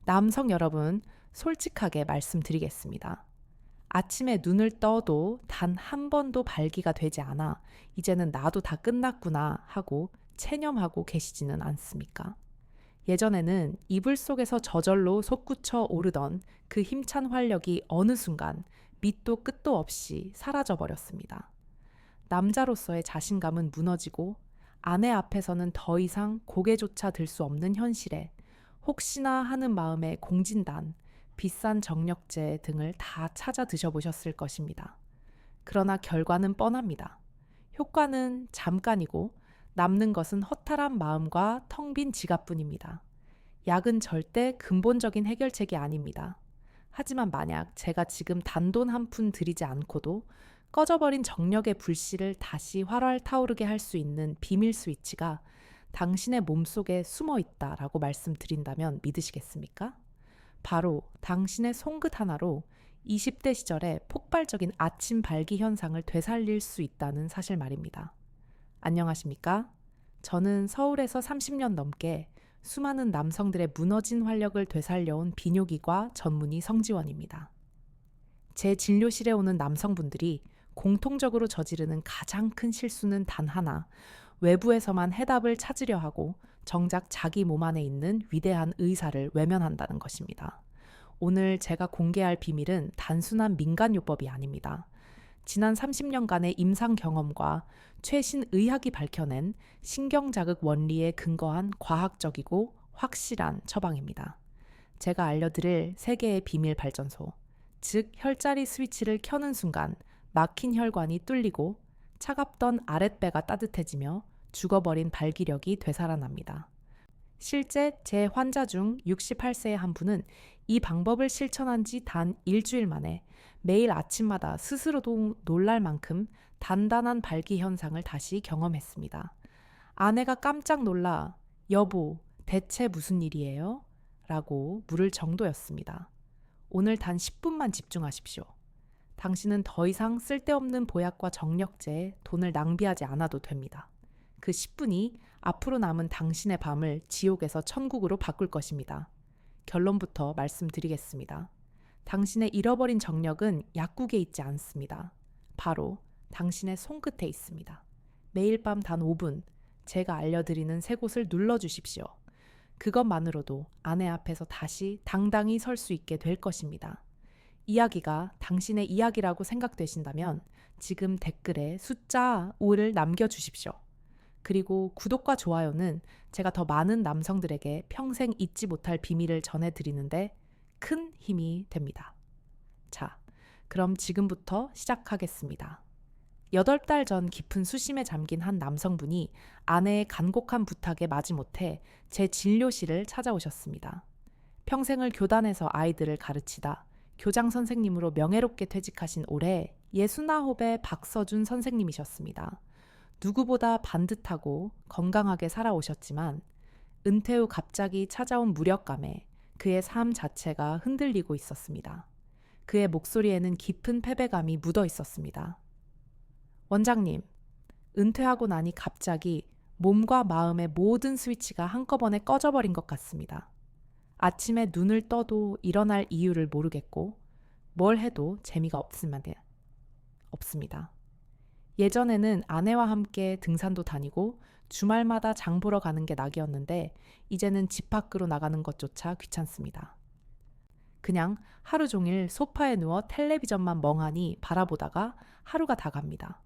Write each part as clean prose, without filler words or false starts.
남성 여러분, 솔직하게 말씀드리겠습니다. 아침에 눈을 떠도 단 한 번도 발기가 되지 않아 이제는 나도 다 끝났구나 하고 체념하고 계시지는 않습니까? 예전에는 이불 속에서 저절로 솟구쳐 오르던 그 힘찬 활력이 어느 순간 밑도 끝도 없이 사라져 버렸습니다. 남자로서의 자신감은 무너지고 아내 앞에서는 더 이상 고개조차 들 수 없는 현실에 혹시나 하는 마음에 공진단, 비싼 정력제 등을 다 찾아 드셔보셨을 것입니다. 그러나 결과는 뻔합니다. 효과는 잠깐이고 남는 것은 허탈한 마음과 텅 빈 지갑뿐입니다. 약은 절대 근본적인 해결책이 아닙니다. 하지만 만약 제가 지금 단돈 한 푼 들이지 않고도 꺼져버린 정력의 불씨를 다시 활활 타오르게 할 수 있는 비밀 스위치가 당신의 몸속에 숨어 있다라고 말씀드린다면 믿으시겠습니까? 바로 당신의 손끝 하나로 20대 시절의 폭발적인 아침 발기 현상을 되살릴 수 있다는 사실 말입니다. 안녕하십니까? 저는 서울에서 30년 넘게 수많은 남성들의 무너진 활력을 되살려온 비뇨기과 전문의 성지원입니다. 제 진료실에 오는 남성분들이 공통적으로 저지르는 가장 큰 실수는 단 하나, 외부에서만 해답을 찾으려 하고 정작 자기 몸 안에 있는 위대한 의사를 외면한다는 것입니다. 오늘 제가 공개할 비밀은 단순한 민간요법이 아닙니다. 지난 30년간의 임상 경험과 최신 의학이 밝혀낸 신경자극 원리에 근거한 과학적이고 확실한 처방입니다. 제가 알려드릴 세계의 비밀 발전소, 즉 혈자리 스위치를 켜는 순간 막힌 혈관이 뚫리고 차갑던 아랫배가 따뜻해지며 죽어버린 발기력이 되살아납니다. 실제 제 환자 중 68세의 한 분은 이 방법을 실천한 지 단 일주일 만에 매일 아침마다 스스로도 놀랄 만큼 단단한 발기 현상을 다시 경험했습니다. 아내가 깜짝 놀라 "여보, 대체 무슨 일이에요?" 라고 물을 정도였습니다. 오늘 단 10분만 집중하십시오. 당신은 더 이상 쓸데없는 보약과 정력제에 돈을 낭비하지 않아도 됩니다. 그 10분이 앞으로 남은 당신의 밤을 지옥에서 천국으로 바꿀 것입니다. 결론부터 말씀드리겠습니다. 당신의 잃어버린 정력은 약국에 있지 않습니다. 바로 당신의 손끝에 있습니다. 매일 밤 단 5분 제가 알려드리는 세 곳을 눌러주십시오. 그것만으로도 아내 앞에서 다시 당당히 설 수 있게 될 것입니다. 이야기가 당신의 이야기라고 생각되신다면 지금 댓글에 숫자 5를 남겨주십시오. 그리고 구독과 좋아요는 제가 더 많은 남성들에게 평생 잊지 못할 비밀을 전해드리는데 큰 힘이 됩니다. 자, 그럼 지금부터 시작하겠습니다. 8달 전 깊은 수심에 잠긴 한 남성분이 아내의 간곡한 부탁에 마지못해 제 진료실을 찾아오셨습니다. 평생을 교단에서 아이들을 가르치다 교장 선생님으로 명예롭게 퇴직하신 올해 69의 박서준 선생님이셨습니다. 누구보다 반듯하고 건강하게 살아오셨지만 은퇴 후 갑자기 찾아온 무력감에 그의 삶 자체가 흔들리고 있었습니다. 그의 목소리에는 깊은 패배감이 묻어 있었습니다. 원장님, 은퇴하고 나니 갑자기 몸과 마음의 모든 스위치가 한꺼번에 꺼져버린 것 같습니다. 아침에 눈을 떠도 일어날 이유를 모르겠고 뭘 해도 재미가 없습니다. 예전에는 아내와 함께 등산도 다니고 주말마다 장 보러 가는 게 낙이었는데 이제는 집 밖으로 나가는 것조차 귀찮습니다. 그냥 하루 종일 소파에 누워 텔레비전만 멍하니 바라보다가 하루가 다 갑니다.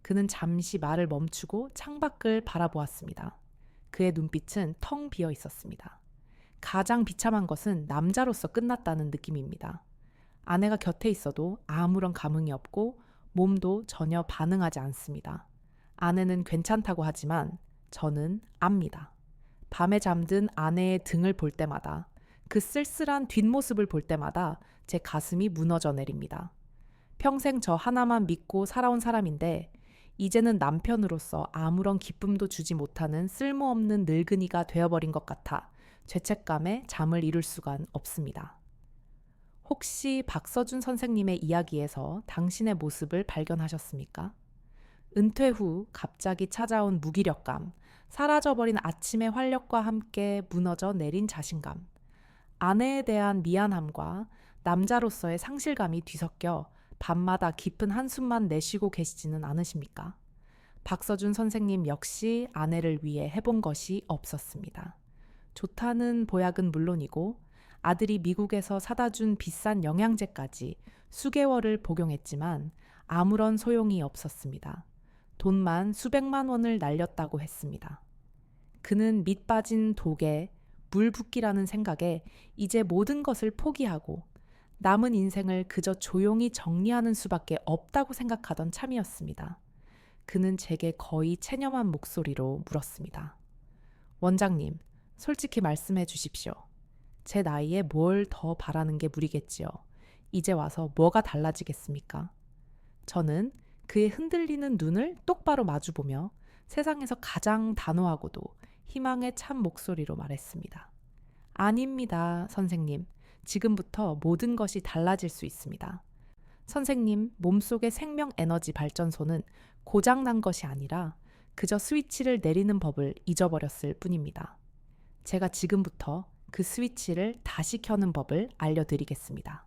그는 잠시 말을 멈추고 창밖을 바라보았습니다. 그의 눈빛은 텅 비어 있었습니다. 가장 비참한 것은 남자로서 끝났다는 느낌입니다. 아내가 곁에 있어도 아무런 감흥이 없고 몸도 전혀 반응하지 않습니다. 아내는 괜찮다고 하지만 저는 압니다. 밤에 잠든 아내의 등을 볼 때마다 그 쓸쓸한 뒷모습을 볼 때마다 제 가슴이 무너져 내립니다. 평생 저 하나만 믿고 살아온 사람인데 이제는 남편으로서 아무런 기쁨도 주지 못하는 쓸모없는 늙은이가 되어버린 것 같아 죄책감에 잠을 이룰 수가 없습니다. 혹시 박서준 선생님의 이야기에서 당신의 모습을 발견하셨습니까? 은퇴 후 갑자기 찾아온 무기력감, 사라져버린 아침의 활력과 함께 무너져 내린 자신감. 아내에 대한 미안함과 남자로서의 상실감이 뒤섞여 밤마다 깊은 한숨만 내쉬고 계시지는 않으십니까? 박서준 선생님 역시 아내를 위해 해본 것이 없었습니다. 좋다는 보약은 물론이고 아들이 미국에서 사다 준 비싼 영양제까지 수개월을 복용했지만 아무런 소용이 없었습니다. 돈만 수백만 원을 날렸다고 했습니다. 그는 밑 빠진 독에 물 붓기라는 생각에 이제 모든 것을 포기하고 남은 인생을 그저 조용히 정리하는 수밖에 없다고 생각하던 참이었습니다. 그는 제게 거의 체념한 목소리로 물었습니다. 원장님, 솔직히 말씀해 주십시오. 제 나이에 뭘 더 바라는 게 무리겠지요. 이제 와서 뭐가 달라지겠습니까? 저는 그의 흔들리는 눈을 똑바로 마주보며 세상에서 가장 단호하고도 희망에 찬 목소리로 말했습니다. 아닙니다, 선생님. 지금부터 모든 것이 달라질 수 있습니다. 선생님 몸속의 생명 에너지 발전소는 고장난 것이 아니라 그저 스위치를 내리는 법을 잊어버렸을 뿐입니다. 제가 지금부터 그 스위치를 다시 켜는 법을 알려드리겠습니다.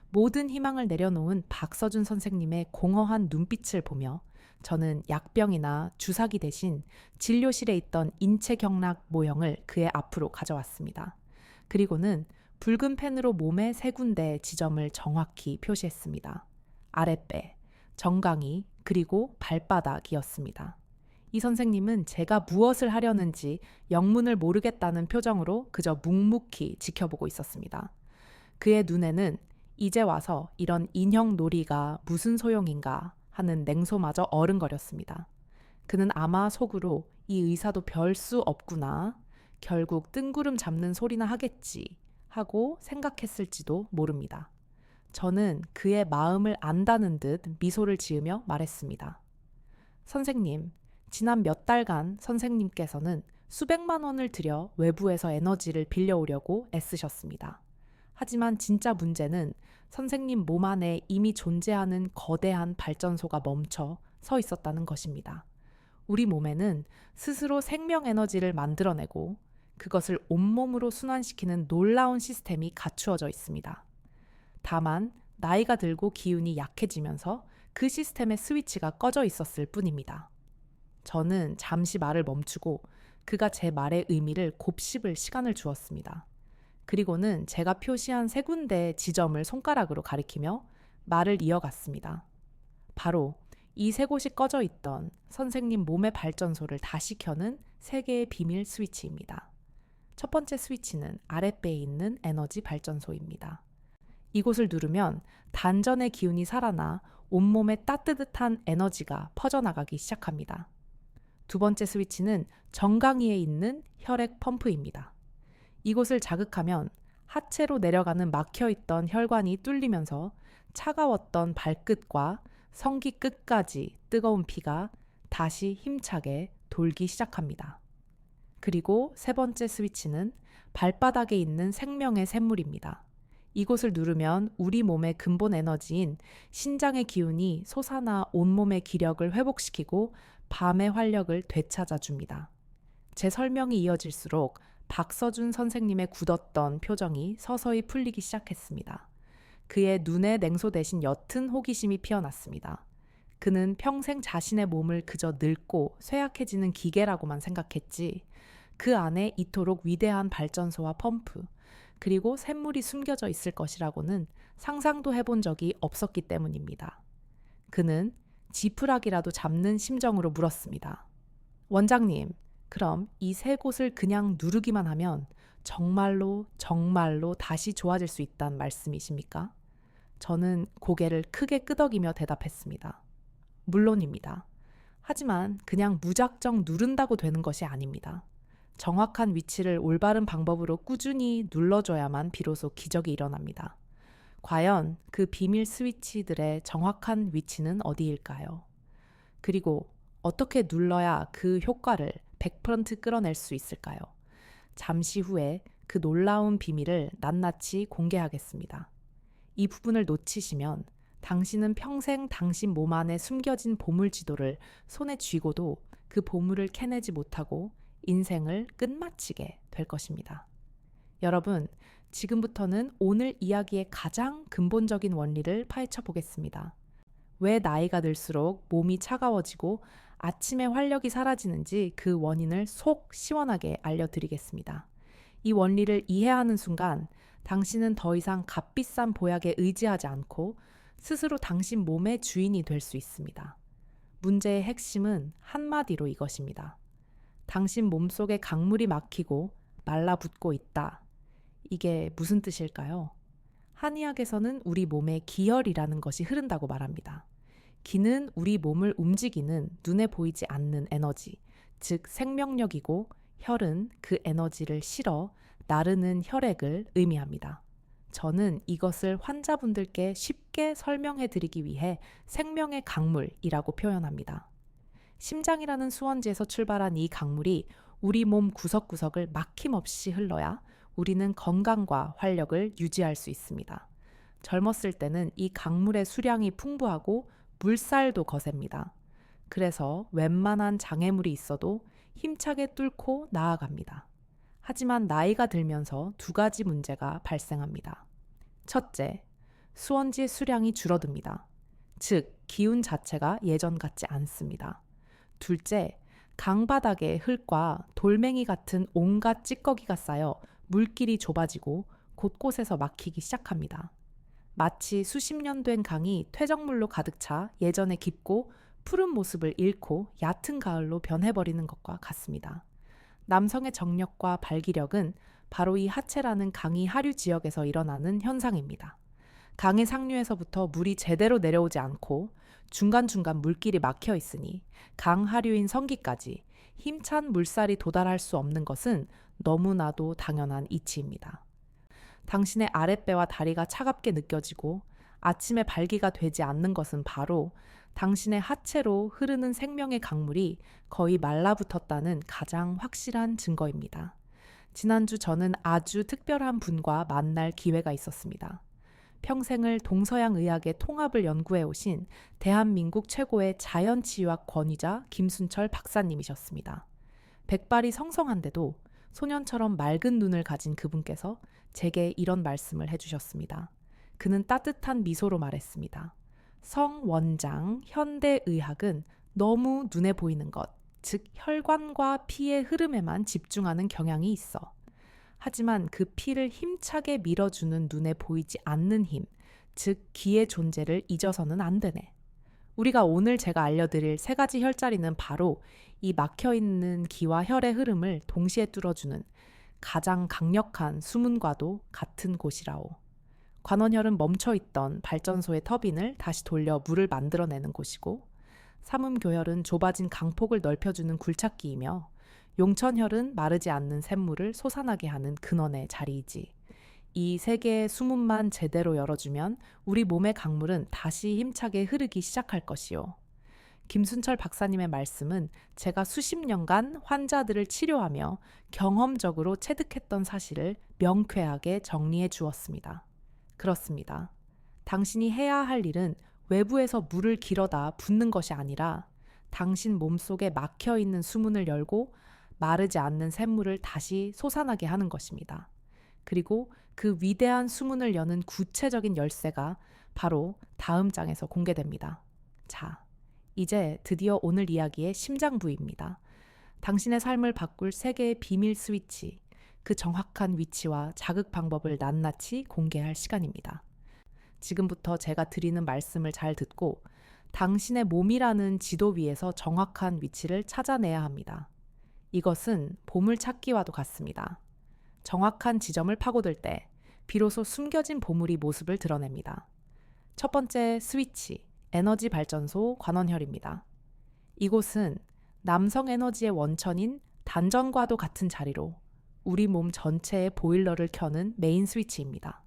모든 희망을 내려놓은 박서준 선생님의 공허한 눈빛을 보며 저는 약병이나 주사기 대신 진료실에 있던 인체경락 모형을 그의 앞으로 가져왔습니다. 그리고는 붉은 펜으로 몸의 3군데 지점을 정확히 표시했습니다. 아랫배, 정강이, 그리고 발바닥이었습니다. 이 선생님은 제가 무엇을 하려는지 영문을 모르겠다는 표정으로 그저 묵묵히 지켜보고 있었습니다. 그의 눈에는 이제 와서 이런 인형 놀이가 무슨 소용인가 하는 냉소마저 어른거렸습니다. 그는 아마 속으로 이 의사도 별 수 없구나, 결국 뜬구름 잡는 소리나 하겠지 하고 생각했을지도 모릅니다. 저는 그의 마음을 안다는 듯 미소를 지으며 말했습니다. 선생님, 지난 몇 달간 선생님께서는 수백만 원을 들여 외부에서 에너지를 빌려오려고 애쓰셨습니다. 하지만 진짜 문제는 선생님 몸 안에 이미 존재하는 거대한 발전소가 멈춰 서 있었다는 것입니다. 우리 몸에는 스스로 생명 에너지를 만들어내고 그것을 온몸으로 순환시키는 놀라운 시스템이 갖추어져 있습니다. 다만 나이가 들고 기운이 약해지면서 그 시스템의 스위치가 꺼져 있었을 뿐입니다. 저는 잠시 말을 멈추고 그가 제 말의 의미를 곱씹을 시간을 주었습니다. 그리고는 제가 표시한 3군데의 지점을 손가락으로 가리키며 말을 이어갔습니다. 바로 이 3곳이 꺼져 있던 선생님 몸의 발전소를 다시 켜는 3개의 비밀 스위치입니다. 첫 번째 스위치는 아랫배에 있는 에너지 발전소입니다. 이곳을 누르면 단전의 기운이 살아나 온몸에 따뜻한 에너지가 퍼져나가기 시작합니다. 두 번째 스위치는 정강이에 있는 혈액 펌프입니다. 이곳을 자극하면 하체로 내려가는 막혀있던 혈관이 뚫리면서 차가웠던 발끝과 성기 끝까지 뜨거운 피가 다시 힘차게 돌기 시작합니다. 그리고 세 번째 스위치는 발바닥에 있는 생명의 샘물입니다. 이곳을 누르면 우리 몸의 근본 에너지인 신장의 기운이 솟아나 온몸의 기력을 회복시키고 밤의 활력을 되찾아 줍니다. 제 설명이 이어질수록 박서준 선생님의 굳었던 표정이 서서히 풀리기 시작했습니다. 그의 눈에 냉소 대신 옅은 호기심이 피어났습니다. 그는 평생 자신의 몸을 그저 늙고 쇠약해지는 기계라고만 생각했지, 그 안에 이토록 위대한 발전소와 펌프, 그리고 샘물이 숨겨져 있을 것이라고는 상상도 해본 적이 없었기 때문입니다. 그는 지푸라기라도 잡는 심정으로 물었습니다. 원장님, 그럼 이 3곳을 그냥 누르기만 하면 정말로 다시 좋아질 수 있단 말씀이십니까? 저는 고개를 크게 끄덕이며 대답했습니다. 물론입니다. 하지만 그냥 무작정 누른다고 되는 것이 아닙니다. 정확한 위치를 올바른 방법으로 꾸준히 눌러줘야만 비로소 기적이 일어납니다. 과연 그 비밀 스위치들의 정확한 위치는 어디일까요? 그리고 어떻게 눌러야 그 효과를 100% 끌어낼 수 있을까요? 잠시 후에 그 놀라운 비밀을 낱낱이 공개하겠습니다. 이 부분을 놓치시면 당신은 평생 당신 몸 안에 숨겨진 보물지도를 손에 쥐고도 그 보물을 캐내지 못하고 인생을 끝마치게 될 것입니다. 여러분, 지금부터는 오늘 이야기의 가장 근본적인 원리를 파헤쳐 보겠습니다. 왜 나이가 들수록 몸이 차가워지고 아침에 활력이 사라지는지 그 원인을 속 시원하게 알려드리겠습니다. 이 원리를 이해하는 순간 당신은 더 이상 값비싼 보약에 의지하지 않고 스스로 당신 몸의 주인이 될 수 있습니다. 문제의 핵심은 한마디로 이것입니다. 당신 몸속에 강물이 막히고 말라붙고 있다. 이게 무슨 뜻일까요? 한의학에서는 우리 몸에 기혈이라는 것이 흐른다고 말합니다. 기는 우리 몸을 움직이는 눈에 보이지 않는 에너지, 즉 생명력이고 혈은 그 에너지를 실어 나르는 혈액을 의미합니다. 저는 이것을 환자분들께 쉽게 설명해 드리기 위해 생명의 강물이라고 표현합니다. 심장이라는 수원지에서 출발한 이 강물이 우리 몸 구석구석을 막힘없이 흘러야 우리는 건강과 활력을 유지할 수 있습니다. 젊었을 때는 이 강물의 수량이 풍부하고 물살도 거셉니다. 그래서 웬만한 장애물이 있어도 힘차게 뚫고 나아갑니다. 하지만 나이가 들면서 두 가지 문제가 발생합니다. 첫째, 수원지의 수량이 줄어듭니다. 즉, 기운 자체가 예전 같지 않습니다. 둘째, 강바닥에 흙과 돌멩이 같은 온갖 찌꺼기가 쌓여 물길이 좁아지고 곳곳에서 막히기 시작합니다. 마치 수십 년 된 강이 퇴적물로 가득 차 예전의 깊고 푸른 모습을 잃고 얕은 가을로 변해버리는 것과 같습니다. 남성의 정력과 발기력은 바로 이 하체라는 강이 하류 지역에서 일어나는 현상입니다. 강의 상류에서부터 물이 제대로 내려오지 않고 중간중간 물길이 막혀 있으니 강 하류인 성기까지 힘찬 물살이 도달할 수 없는 것은 너무나도 당연한 이치입니다. 당신의 아랫배와 다리가 차갑게 느껴지고 아침에 발기가 되지 않는 것은 바로 당신의 하체로 흐르는 생명의 강물이 거의 말라붙었다는 가장 확실한 증거입니다. 지난주 저는 아주 특별한 분과 만날 기회가 있었습니다. 평생을 동서양 의학의 통합을 연구해 오신 대한민국 최고의 자연치유학 권위자 김순철 박사님이셨습니다. 백발이 성성한데도 소년처럼 맑은 눈을 가진 그분께서 제게 이런 말씀을 해주셨습니다. 그는 따뜻한 미소로 말했습니다. 성원장 현대의학은 너무 눈에 보이는 것, 즉 혈관과 피의 흐름에만 집중하는 경향이 있어. 하지만 그 피를 힘차게 밀어주는 눈에 보이지 않는 힘, 즉 기의 존재를 잊어서는 안 되네. 우리가 오늘 제가 알려드릴 세 가지 혈자리는 바로 이 막혀있는 기와 혈의 흐름을 동시에 뚫어주는 가장 강력한 수문과도 같은 곳이라오. 관원혈은 멈춰있던 발전소의 터빈을 다시 돌려 물을 만들어내는 곳이고, 삼음교혈은 좁아진 강폭을 넓혀주는 굴착기이며, 용천혈은 마르지 않는 샘물을 솟아나게 하는 근원의 자리이지. 이 세 개의 수문만 제대로 열어주면 우리 몸의 강물은 다시 힘차게 흐르기 시작할 것이요. 김순철 박사님의 말씀은 제가 수십 년간 환자들을 치료하며 경험적으로 체득했던 사실을 명쾌하게 정리해 주었습니다. 그렇습니다. 당신이 해야 할 일은 외부에서 물을 길어다 붓는 것이 아니라 당신 몸속에 막혀 있는 수문을 열고 마르지 않는 샘물을 다시 솟아나게 하는 것입니다. 그리고 그 위대한 수문을 여는 구체적인 열쇠가 바로 다음 장에서 공개됩니다. 자, 이제 드디어 오늘 이야기의 심장 부위입니다. 당신의 삶을 바꿀 세 개의 비밀 스위치, 그 정확한 위치와 자극 방법을 낱낱이 공개할 시간입니다. 지금부터 제가 드리는 말씀을 잘 듣고 당신의 몸이라는 지도 위에서 정확한 위치를 찾아내야 합니다. 이것은 보물찾기와도 같습니다. 정확한 지점을 파고들 때 비로소 숨겨진 보물이 모습을 드러냅니다. 첫 번째 스위치, 에너지 발전소 관원혈입니다. 이곳은 남성 에너지의 원천인 단전과도 같은 자리로 우리 몸 전체의 보일러를 켜는 메인 스위치입니다.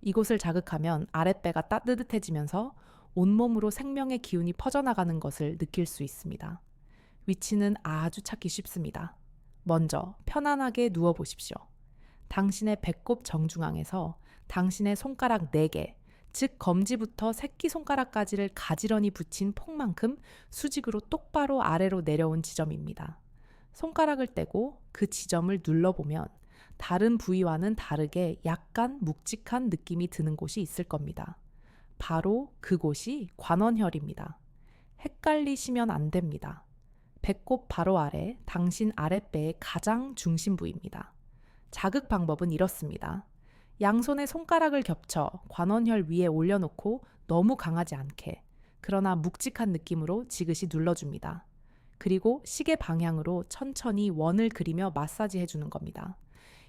이곳을 자극하면 아랫배가 따뜻해지면서 온몸으로 생명의 기운이 퍼져나가는 것을 느낄 수 있습니다. 위치는 아주 찾기 쉽습니다. 먼저 편안하게 누워보십시오. 당신의 배꼽 정중앙에서 당신의 손가락 4개, 즉 검지부터 새끼손가락까지를 가지런히 붙인 폭만큼 수직으로 똑바로 아래로 내려온 지점입니다. 손가락을 떼고 그 지점을 눌러보면 다른 부위와는 다르게 약간 묵직한 느낌이 드는 곳이 있을 겁니다. 바로 그곳이 관원혈입니다. 헷갈리시면 안 됩니다. 배꼽 바로 아래, 당신 아랫배의 가장 중심 부위입니다. 자극 방법은 이렇습니다. 양손의 손가락을 겹쳐 관원혈 위에 올려놓고 너무 강하지 않게, 그러나 묵직한 느낌으로 지그시 눌러줍니다. 그리고 시계 방향으로 천천히 원을 그리며 마사지 해주는 겁니다.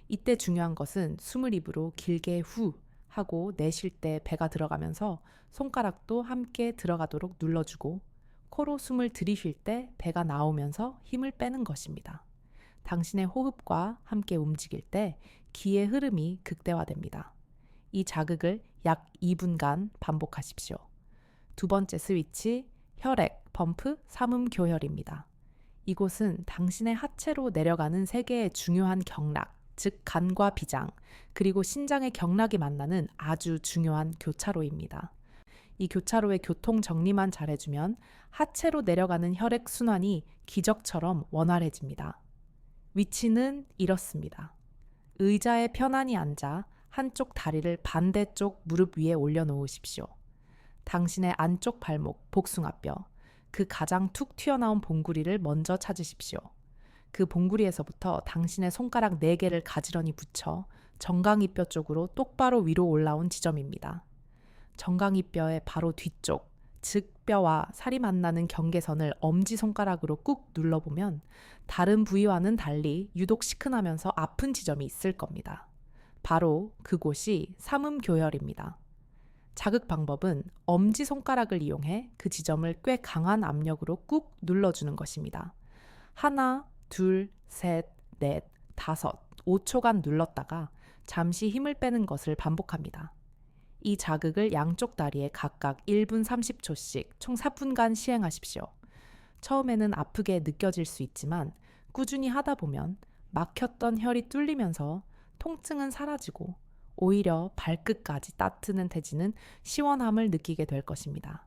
이때 중요한 것은 숨을 입으로 길게 후 하고 내쉴 때 배가 들어가면서 손가락도 함께 들어가도록 눌러주고, 코로 숨을 들이쉴 때 배가 나오면서 힘을 빼는 것입니다. 당신의 호흡과 함께 움직일 때 기의 흐름이 극대화됩니다. 이 자극을 약 2분간 반복하십시오. 두 번째 스위치, 혈액, 펌프, 삼음교혈입니다. 이곳은 당신의 하체로 내려가는 세 개의 중요한 경락, 즉 간과 비장, 그리고 신장의 경락이 만나는 아주 중요한 교차로입니다. 이 교차로의 교통 정리만 잘해주면 하체로 내려가는 혈액 순환이 기적처럼 원활해집니다. 위치는 이렇습니다. 의자에 편안히 앉아 한쪽 다리를 반대쪽 무릎 위에 올려놓으십시오. 당신의 안쪽 발목, 복숭아뼈, 그 가장 툭 튀어나온 봉구리를 먼저 찾으십시오. 그 봉구리에서부터 당신의 손가락 4개를 가지런히 붙여 정강이뼈 쪽으로 똑바로 위로 올라온 지점입니다. 정강이뼈의 바로 뒤쪽, 즉 뼈와 살이 만나는 경계선을 엄지손가락으로 꾹 눌러보면 다른 부위와는 달리 유독 시큰하면서 아픈 지점이 있을 겁니다. 바로 그곳이 삼음교혈입니다. 자극 방법은 엄지손가락을 이용해 그 지점을 꽤 강한 압력으로 꾹 눌러주는 것입니다. 하나, 둘, 셋, 넷, 다섯, 5초간 눌렀다가 잠시 힘을 빼는 것을 반복합니다. 이 자극을 양쪽 다리에 각각 1분 30초씩 총 4분간 시행하십시오. 처음에는 아프게 느껴질 수 있지만 꾸준히 하다 보면 막혔던 혈이 뚫리면서 통증은 사라지고 오히려 발끝까지 따뜻해지는 시원함을 느끼게 될 것입니다.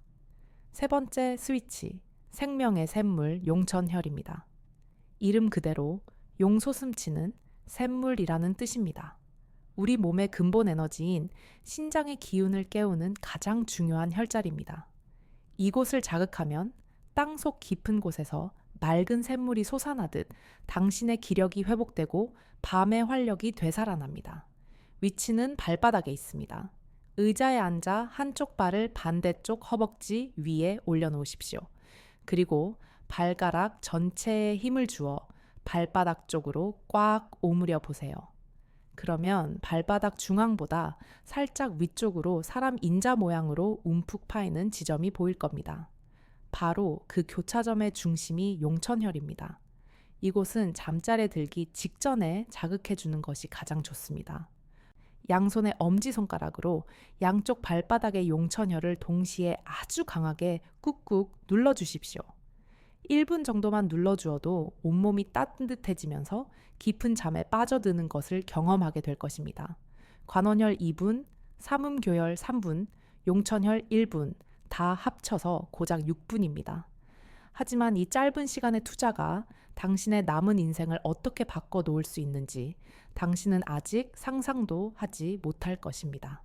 세 번째 스위치, 생명의 샘물 용천혈입니다. 이름 그대로 용솟음치는 샘물이라는 뜻입니다. 우리 몸의 근본 에너지인 신장의 기운을 깨우는 가장 중요한 혈자리입니다. 이곳을 자극하면 땅속 깊은 곳에서 맑은 샘물이 솟아나듯 당신의 기력이 회복되고 밤의 활력이 되살아납니다. 위치는 발바닥에 있습니다. 의자에 앉아 한쪽 발을 반대쪽 허벅지 위에 올려놓으십시오. 그리고 발가락 전체에 힘을 주어 발바닥 쪽으로 꽉 오므려 보세요. 그러면 발바닥 중앙보다 살짝 위쪽으로 사람 인자 모양으로 움푹 파이는 지점이 보일 겁니다. 바로 그 교차점의 중심이 용천혈입니다. 이곳은 잠자리에 들기 직전에 자극해주는 것이 가장 좋습니다. 양손의 엄지손가락으로 양쪽 발바닥의 용천혈을 동시에 아주 강하게 꾹꾹 눌러주십시오. 1분 정도만 눌러주어도 온몸이 따뜻해지면서 깊은 잠에 빠져드는 것을 경험하게 될 것입니다. 관원혈 2분, 삼음교혈 3분, 용천혈 1분, 다 합쳐서 고작 6분입니다. 하지만 이 짧은 시간의 투자가 당신의 남은 인생을 어떻게 바꿔 놓을 수 있는지 당신은 아직 상상도 하지 못할 것입니다.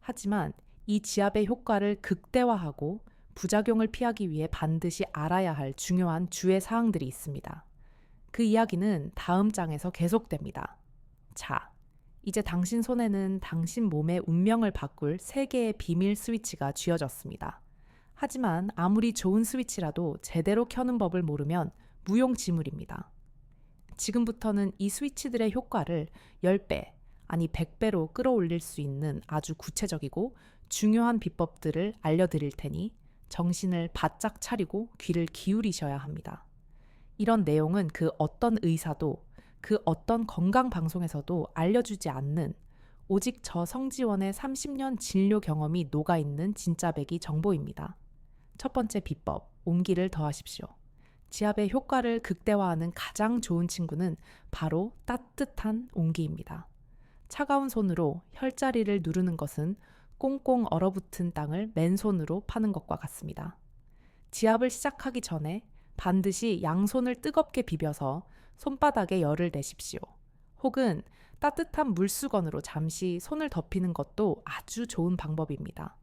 하지만 이 지압의 효과를 극대화하고 부작용을 피하기 위해 반드시 알아야 할 중요한 주의 사항들이 있습니다. 그 이야기는 다음 장에서 계속됩니다. 자, 이제 당신 손에는 당신 몸의 운명을 바꿀 3개의 비밀 스위치가 쥐어졌습니다. 하지만 아무리 좋은 스위치라도 제대로 켜는 법을 모르면 무용지물입니다. 지금부터는 이 스위치들의 효과를 10배, 아니 100배로 끌어올릴 수 있는 아주 구체적이고 중요한 비법들을 알려드릴 테니 정신을 바짝 차리고 귀를 기울이셔야 합니다. 이런 내용은 그 어떤 의사도 그 어떤 건강방송에서도 알려주지 않는 오직 저 성지원의 30년 진료 경험이 녹아있는 진짜배기 정보입니다. 첫 번째 비법, 온기를 더하십시오. 지압의 효과를 극대화하는 가장 좋은 친구는 바로 따뜻한 온기입니다. 차가운 손으로 혈자리를 누르는 것은 꽁꽁 얼어붙은 땅을 맨손으로 파는 것과 같습니다. 지압을 시작하기 전에 반드시 양손을 뜨겁게 비벼서 손바닥에 열을 내십시오. 혹은 따뜻한 물수건으로 잠시 손을 덮이는 것도 아주 좋은 방법입니다.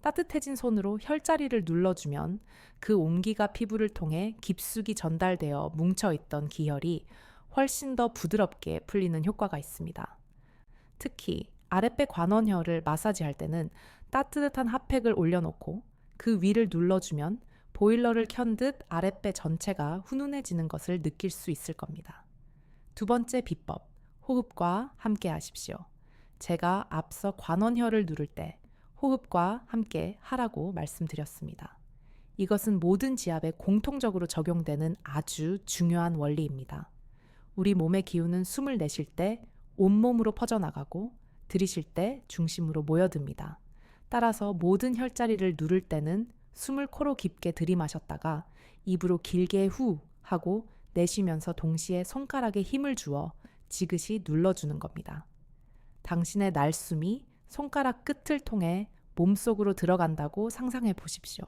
따뜻해진 손으로 혈자리를 눌러주면 그 온기가 피부를 통해 깊숙이 전달되어 뭉쳐있던 기혈이 훨씬 더 부드럽게 풀리는 효과가 있습니다. 특히 아랫배 관원혈을 마사지할 때는 따뜻한 핫팩을 올려놓고 그 위를 눌러주면 보일러를 켠 듯 아랫배 전체가 훈훈해지는 것을 느낄 수 있을 겁니다. 두 번째 비법, 호흡과 함께 하십시오. 제가 앞서 관원혈을 누를 때 호흡과 함께 하라고 말씀드렸습니다. 이것은 모든 지압에 공통적으로 적용되는 아주 중요한 원리입니다. 우리 몸의 기운은 숨을 내쉴 때 온몸으로 퍼져나가고 들이쉴 때 중심으로 모여듭니다. 따라서 모든 혈자리를 누를 때는 숨을 코로 깊게 들이마셨다가 입으로 길게 후 하고 내쉬면서 동시에 손가락에 힘을 주어 지그시 눌러주는 겁니다. 당신의 날숨이 손가락 끝을 통해 몸속으로 들어간다고 상상해 보십시오.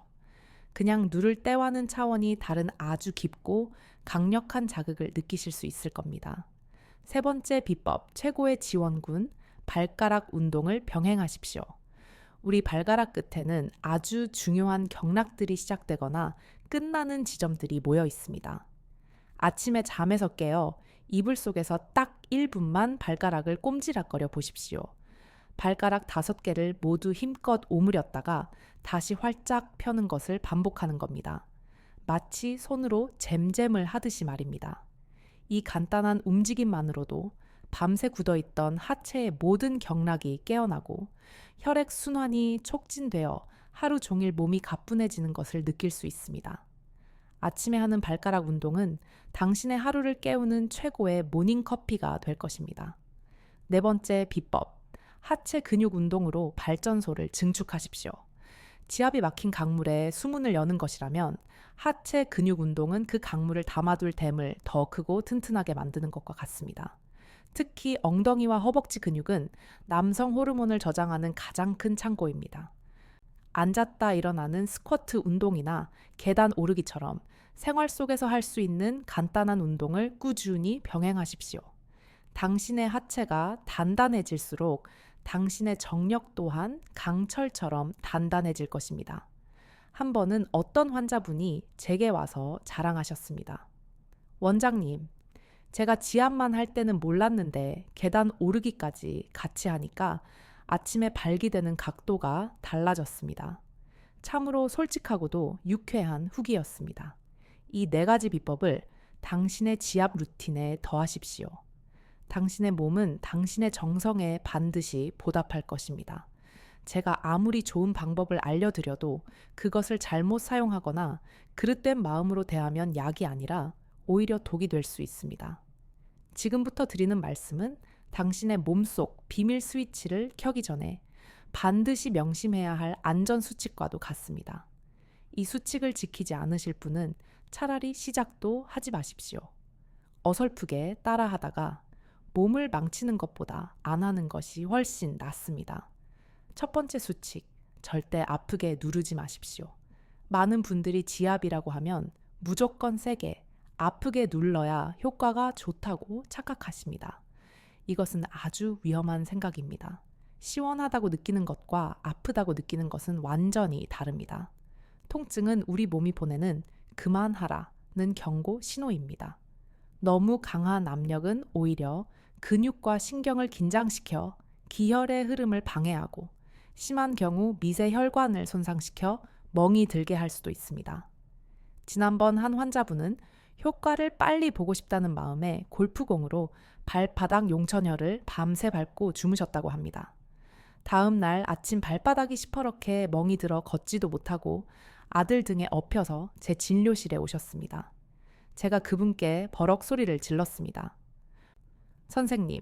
그냥 누를 때와는 차원이 다른 아주 깊고 강력한 자극을 느끼실 수 있을 겁니다. 세 번째 비법, 최고의 지원군, 발가락 운동을 병행하십시오. 우리 발가락 끝에는 아주 중요한 경락들이 시작되거나 끝나는 지점들이 모여 있습니다. 아침에 잠에서 깨어 이불 속에서 딱 1분만 발가락을 꼼지락거려 보십시오. 발가락 5개를 모두 힘껏 오므렸다가 다시 활짝 펴는 것을 반복하는 겁니다. 마치 손으로 잼잼을 하듯이 말입니다. 이 간단한 움직임만으로도 밤새 굳어있던 하체의 모든 경락이 깨어나고 혈액 순환이 촉진되어 하루 종일 몸이 가뿐해지는 것을 느낄 수 있습니다. 아침에 하는 발가락 운동은 당신의 하루를 깨우는 최고의 모닝커피가 될 것입니다. 네 번째 비법, 하체 근육 운동으로 발전소를 증축하십시오. 지압이 막힌 강물에 수문을 여는 것이라면 하체 근육 운동은 그 강물을 담아둘 댐을 더 크고 튼튼하게 만드는 것과 같습니다. 특히 엉덩이와 허벅지 근육은 남성 호르몬을 저장하는 가장 큰 창고입니다. 앉았다 일어나는 스쿼트 운동이나 계단 오르기처럼 생활 속에서 할 수 있는 간단한 운동을 꾸준히 병행하십시오. 당신의 하체가 단단해질수록 당신의 정력 또한 강철처럼 단단해질 것입니다. 한 번은 어떤 환자분이 제게 와서 자랑하셨습니다. 원장님, 제가 지압만 할 때는 몰랐는데 계단 오르기까지 같이 하니까 아침에 발기되는 각도가 달라졌습니다. 참으로 솔직하고도 유쾌한 후기였습니다. 이 4가지 비법을 당신의 지압 루틴에 더하십시오. 당신의 몸은 당신의 정성에 반드시 보답할 것입니다. 제가 아무리 좋은 방법을 알려드려도 그것을 잘못 사용하거나 그릇된 마음으로 대하면 약이 아니라 오히려 독이 될 수 있습니다. 지금부터 드리는 말씀은 당신의 몸속 비밀 스위치를 켜기 전에 반드시 명심해야 할 안전 수칙과도 같습니다. 이 수칙을 지키지 않으실 분은 차라리 시작도 하지 마십시오. 어설프게 따라하다가 몸을 망치는 것보다 안 하는 것이 훨씬 낫습니다. 첫 번째 수칙, 절대 아프게 누르지 마십시오. 많은 분들이 지압이라고 하면 무조건 세게, 아프게 눌러야 효과가 좋다고 착각하십니다. 이것은 아주 위험한 생각입니다. 시원하다고 느끼는 것과 아프다고 느끼는 것은 완전히 다릅니다. 통증은 우리 몸이 보내는 그만하라는 경고 신호입니다. 너무 강한 압력은 오히려 근육과 신경을 긴장시켜 기혈의 흐름을 방해하고 심한 경우 미세 혈관을 손상시켜 멍이 들게 할 수도 있습니다. 지난번 한 환자분은 효과를 빨리 보고 싶다는 마음에 골프공으로 발바닥 용천혈을 밤새 밟고 주무셨다고 합니다. 다음 날 아침 발바닥이 시퍼렇게 멍이 들어 걷지도 못하고 아들 등에 엎여서 제 진료실에 오셨습니다. 제가 그분께 버럭 소리를 질렀습니다. 선생님,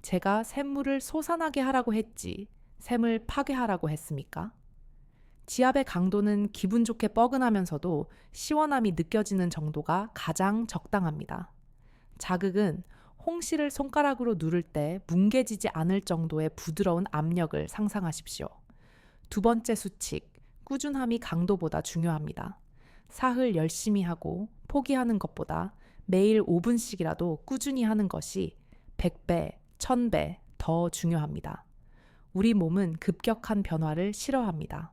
제가 샘물을 솟아나게 하라고 했지 샘을 파괴하라고 했습니까? 지압의 강도는 기분 좋게 뻐근하면서도 시원함이 느껴지는 정도가 가장 적당합니다. 자극은 홍시를 손가락으로 누를 때 뭉개지지 않을 정도의 부드러운 압력을 상상하십시오. 두 번째 수칙, 꾸준함이 강도보다 중요합니다. 사흘 열심히 하고 포기하는 것보다 매일 5분씩이라도 꾸준히 하는 것이 100배, 1000배 더 중요합니다. 우리 몸은 급격한 변화를 싫어합니다.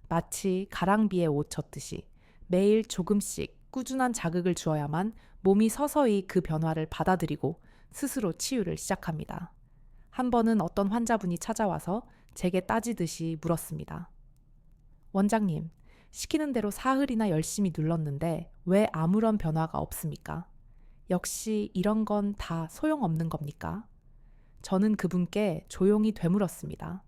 마치 가랑비에 옷 젖듯이 매일 조금씩 꾸준한 자극을 주어야만 몸이 서서히 그 변화를 받아들이고 스스로 치유를 시작합니다. 한 번은 어떤 환자분이 찾아와서 제게 따지듯이 물었습니다. 원장님, 시키는 대로 사흘이나 열심히 눌렀는데 왜 아무런 변화가 없습니까? 역시 이런 건 다 소용없는 겁니까? 저는 그분께 조용히 되물었습니다.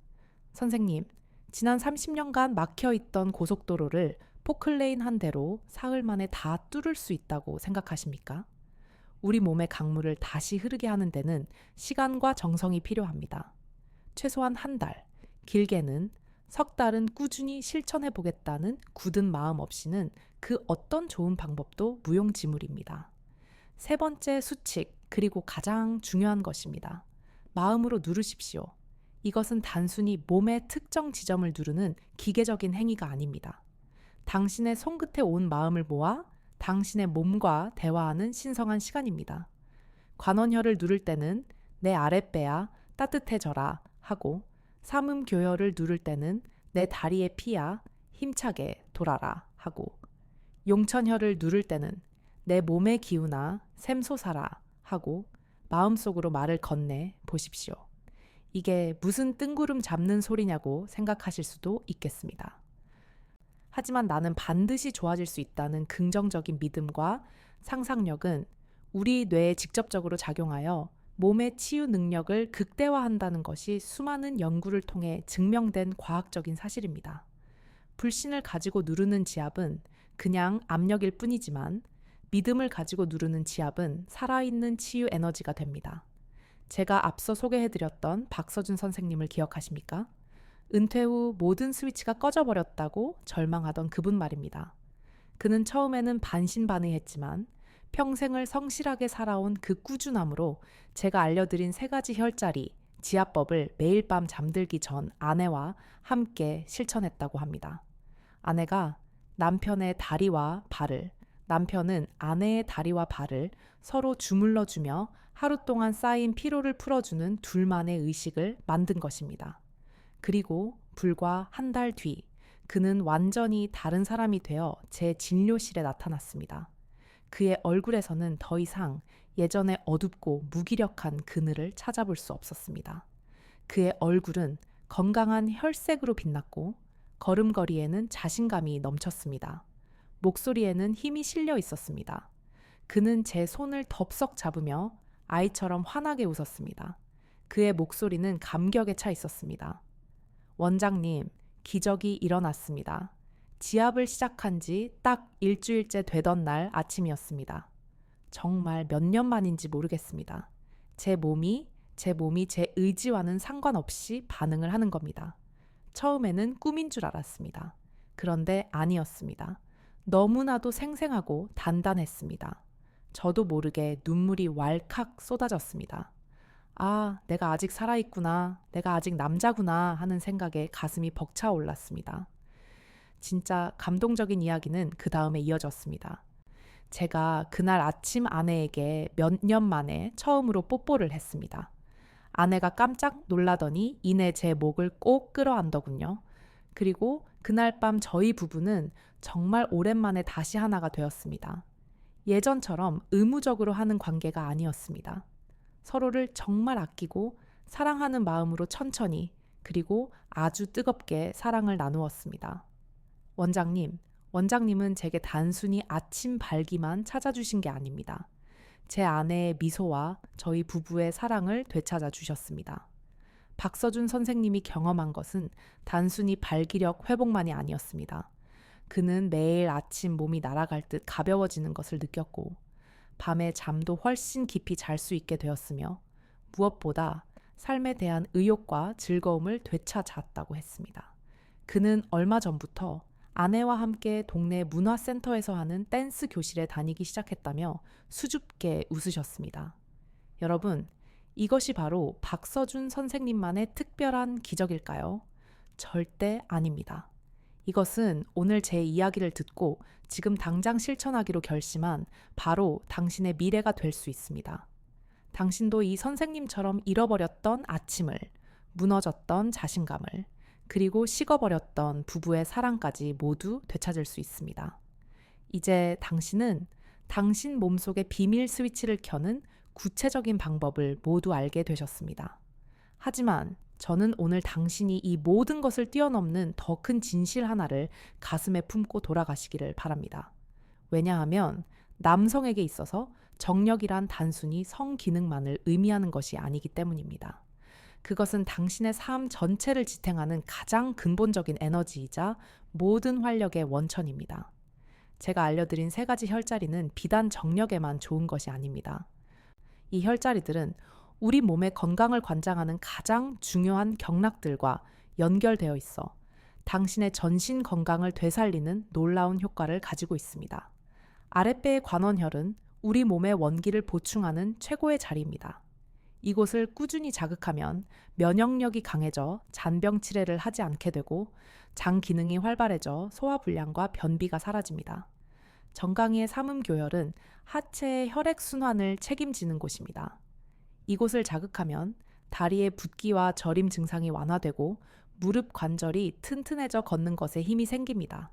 선생님, 지난 30년간 막혀있던 고속도로를 포클레인 한 대로 사흘 만에 다 뚫을 수 있다고 생각하십니까? 우리 몸의 강물을 다시 흐르게 하는 데는 시간과 정성이 필요합니다. 최소한 한 달, 길게는 석 달은 꾸준히 실천해 보겠다는 굳은 마음 없이는 그 어떤 좋은 방법도 무용지물입니다. 세 번째 수칙, 그리고 가장 중요한 것입니다. 마음으로 누르십시오. 이것은 단순히 몸의 특정 지점을 누르는 기계적인 행위가 아닙니다. 당신의 손끝에 온 마음을 모아 당신의 몸과 대화하는 신성한 시간입니다. 관원혈을 누를 때는 내 아랫배야 따뜻해져라 하고, 삼음교혈을 누를 때는 내 다리의 피야 힘차게 돌아라 하고, 용천혈을 누를 때는 내 몸의 기운아 샘솟아라 하고 마음속으로 말을 건네 보십시오. 이게 무슨 뜬구름 잡는 소리냐고 생각하실 수도 있겠습니다. 하지만 나는 반드시 좋아질 수 있다는 긍정적인 믿음과 상상력은 우리 뇌에 직접적으로 작용하여 몸의 치유 능력을 극대화한다는 것이 수많은 연구를 통해 증명된 과학적인 사실입니다. 불신을 가지고 누르는 지압은 그냥 압력일 뿐이지만 믿음을 가지고 누르는 지압은 살아있는 치유 에너지가 됩니다. 제가 앞서 소개해드렸던 박서준 선생님을 기억하십니까? 은퇴 후 모든 스위치가 꺼져버렸다고 절망하던 그분 말입니다. 그는 처음에는 반신반의했지만 평생을 성실하게 살아온 그 꾸준함으로 제가 알려드린 3가지 혈자리, 지압법을 매일 밤 잠들기 전 아내와 함께 실천했다고 합니다. 아내가 남편의 다리와 발을, 남편은 아내의 다리와 발을 서로 주물러주며 하루 동안 쌓인 피로를 풀어주는 둘만의 의식을 만든 것입니다. 그리고 불과 한 달 뒤, 그는 완전히 다른 사람이 되어 제 진료실에 나타났습니다. 그의 얼굴에서는 더 이상 예전의 어둡고 무기력한 그늘을 찾아볼 수 없었습니다. 그의 얼굴은 건강한 혈색으로 빛났고 걸음걸이에는 자신감이 넘쳤습니다. 목소리에는 힘이 실려 있었습니다. 그는 제 손을 덥석 잡으며 아이처럼 환하게 웃었습니다. 그의 목소리는 감격에 차 있었습니다. 원장님, 기적이 일어났습니다. 지압을 시작한 지 딱 일주일째 되던 날 아침이었습니다. 정말 몇 년 만인지 모르겠습니다. 제 몸이 제 의지와는 상관없이 반응을 하는 겁니다. 처음에는 꿈인 줄 알았습니다. 그런데 아니었습니다. 너무나도 생생하고 단단했습니다. 저도 모르게 눈물이 왈칵 쏟아졌습니다. 아, 내가 아직 살아있구나, 내가 아직 남자구나 하는 생각에 가슴이 벅차올랐습니다. 진짜 감동적인 이야기는 그 다음에 이어졌습니다. 제가 그날 아침 아내에게 몇 년 만에 처음으로 뽀뽀를 했습니다. 아내가 깜짝 놀라더니 이내 제 목을 꼭 끌어안더군요. 그리고 그날 밤 저희 부부는 정말 오랜만에 다시 하나가 되었습니다. 예전처럼 의무적으로 하는 관계가 아니었습니다. 서로를 정말 아끼고 사랑하는 마음으로 천천히, 그리고 아주 뜨겁게 사랑을 나누었습니다. 원장님은 제게 단순히 아침 발기만 찾아주신 게 아닙니다. 제 아내의 미소와 저희 부부의 사랑을 되찾아 주셨습니다. 박서준 선생님이 경험한 것은 단순히 발기력 회복만이 아니었습니다. 그는 매일 아침 몸이 날아갈 듯 가벼워지는 것을 느꼈고, 밤에 잠도 훨씬 깊이 잘 수 있게 되었으며, 무엇보다 삶에 대한 의욕과 즐거움을 되찾았다고 했습니다. 그는 얼마 전부터 아내와 함께 동네 문화센터에서 하는 댄스 교실에 다니기 시작했다며 수줍게 웃으셨습니다. 여러분, 이것이 바로 박서준 선생님만의 특별한 기적일까요? 절대 아닙니다. 이것은 오늘 제 이야기를 듣고 지금 당장 실천하기로 결심한 바로 당신의 미래가 될 수 있습니다. 당신도 이 선생님처럼 잃어버렸던 아침을, 무너졌던 자신감을, 그리고 식어버렸던 부부의 사랑까지 모두 되찾을 수 있습니다. 이제 당신은 당신 몸속의 비밀 스위치를 켜는 구체적인 방법을 모두 알게 되셨습니다. 하지만 저는 오늘 당신이 이 모든 것을 뛰어넘는 더 큰 진실 하나를 가슴에 품고 돌아가시기를 바랍니다. 왜냐하면 남성에게 있어서 정력이란 단순히 성 기능만을 의미하는 것이 아니기 때문입니다. 그것은 당신의 삶 전체를 지탱하는 가장 근본적인 에너지이자 모든 활력의 원천입니다. 제가 알려드린 3가지 혈자리는 비단 정력에만 좋은 것이 아닙니다. 이 혈자리들은 우리 몸의 건강을 관장하는 가장 중요한 경락들과 연결되어 있어 당신의 전신 건강을 되살리는 놀라운 효과를 가지고 있습니다. 아랫배의 관원혈은 우리 몸의 원기를 보충하는 최고의 자리입니다. 이곳을 꾸준히 자극하면 면역력이 강해져 잔병 치레를 하지 않게 되고 장 기능이 활발해져 소화불량과 변비가 사라집니다. 정강이의 삼음교혈은 하체의 혈액순환을 책임지는 곳입니다. 이곳을 자극하면 다리의 붓기와 저림 증상이 완화되고 무릎 관절이 튼튼해져 걷는 것에 힘이 생깁니다.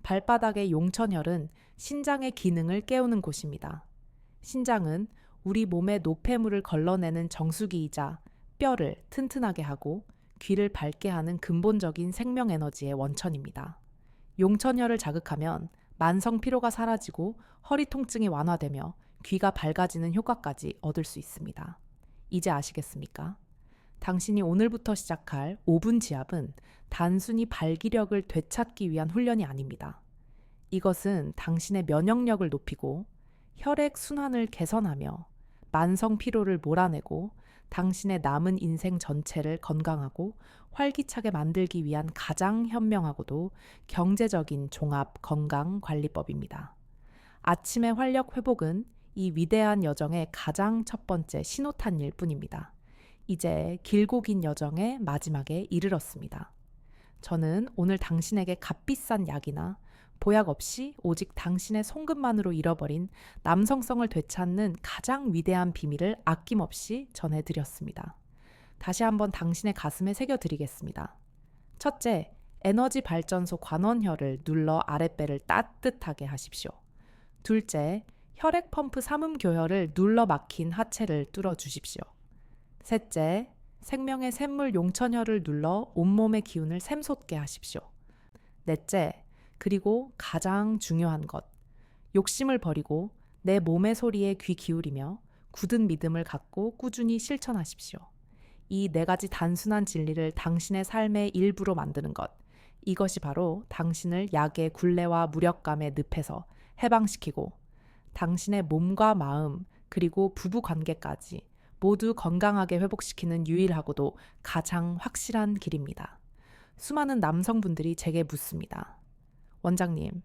발바닥의 용천혈은 신장의 기능을 깨우는 곳입니다. 신장은 우리 몸의 노폐물을 걸러내는 정수기이자 뼈를 튼튼하게 하고 귀를 밝게 하는 근본적인 생명 에너지의 원천입니다. 용천혈을 자극하면 만성 피로가 사라지고 허리 통증이 완화되며 귀가 밝아지는 효과까지 얻을 수 있습니다. 이제 아시겠습니까? 당신이 오늘부터 시작할 5분 지압은 단순히 발기력을 되찾기 위한 훈련이 아닙니다. 이것은 당신의 면역력을 높이고 혈액 순환을 개선하며 만성 피로를 몰아내고 당신의 남은 인생 전체를 건강하고 활기차게 만들기 위한 가장 현명하고도 경제적인 종합 건강 관리법입니다. 아침의 활력 회복은 이 위대한 여정의 가장 첫 번째 신호탄일 뿐입니다. 이제 길고 긴 여정의 마지막에 이르렀습니다. 저는 오늘 당신에게 값비싼 약이나 보약 없이 오직 당신의 송곳만으로 잃어버린 남성성을 되찾는 가장 위대한 비밀을 아낌없이 전해드렸습니다. 다시 한번 당신의 가슴에 새겨드리겠습니다. 첫째, 에너지 발전소 관원혈을 눌러 아랫배를 따뜻하게 하십시오. 둘째, 혈액 펌프 삼음교혈을 눌러 막힌 하체를 뚫어주십시오. 셋째, 생명의 샘물 용천혈을 눌러 온몸의 기운을 샘솟게 하십시오. 넷째, 그리고 가장 중요한 것, 욕심을 버리고 내 몸의 소리에 귀 기울이며 굳은 믿음을 갖고 꾸준히 실천하십시오. 이 4가지 단순한 진리를 당신의 삶의 일부로 만드는 것, 이것이 바로 당신을 약의 굴레와 무력감의 늪에서 해방시키고 당신의 몸과 마음 그리고 부부 관계까지 모두 건강하게 회복시키는 유일하고도 가장 확실한 길입니다. 수많은 남성분들이 제게 묻습니다. 원장님,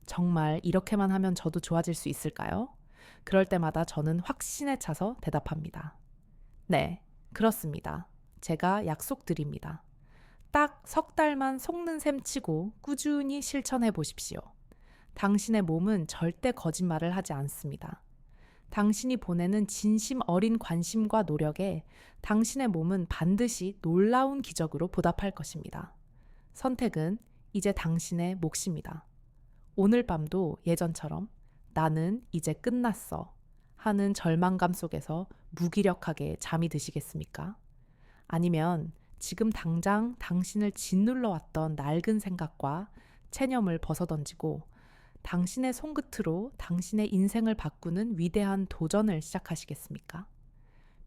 정말 이렇게만 하면 저도 좋아질 수 있을까요? 그럴 때마다 저는 확신에 차서 대답합니다. 네, 그렇습니다. 제가 약속드립니다. 딱 3달만 속는 셈 치고 꾸준히 실천해 보십시오. 당신의 몸은 절대 거짓말을 하지 않습니다. 당신이 보내는 진심 어린 관심과 노력에 당신의 몸은 반드시 놀라운 기적으로 보답할 것입니다. 선택은 이제 당신의 몫입니다. 오늘 밤도 예전처럼 나는 이제 끝났어 하는 절망감 속에서 무기력하게 잠이 드시겠습니까? 아니면 지금 당장 당신을 짓눌러 왔던 낡은 생각과 체념을 벗어던지고 당신의 손끝으로 당신의 인생을 바꾸는 위대한 도전을 시작하시겠습니까?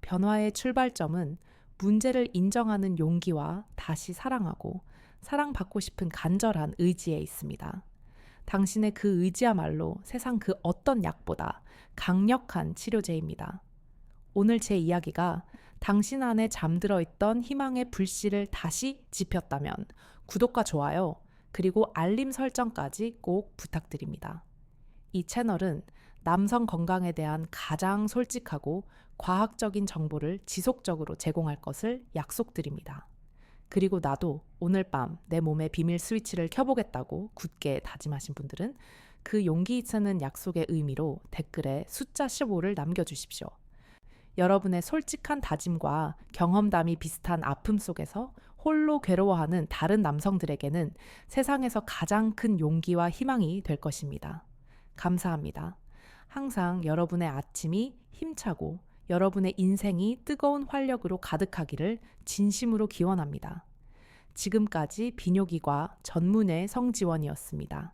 변화의 출발점은 문제를 인정하는 용기와 다시 사랑하고 사랑받고 싶은 간절한 의지에 있습니다. 당신의 그 의지야말로 세상 그 어떤 약보다 강력한 치료제입니다. 오늘 제 이야기가 당신 안에 잠들어 있던 희망의 불씨를 다시 지폈다면 구독과 좋아요, 그리고 알림 설정까지 꼭 부탁드립니다. 이 채널은 남성 건강에 대한 가장 솔직하고 과학적인 정보를 지속적으로 제공할 것을 약속드립니다. 그리고 나도 오늘 밤 내 몸의 비밀 스위치를 켜보겠다고 굳게 다짐하신 분들은 그 용기 있는 약속의 의미로 댓글에 숫자 15를 남겨주십시오. 여러분의 솔직한 다짐과 경험담이 비슷한 아픔 속에서 홀로 괴로워하는 다른 남성들에게는 세상에서 가장 큰 용기와 희망이 될 것입니다. 감사합니다. 항상 여러분의 아침이 힘차고 여러분의 인생이 뜨거운 활력으로 가득하기를 진심으로 기원합니다. 지금까지 비뇨기과 전문의 성지원이었습니다.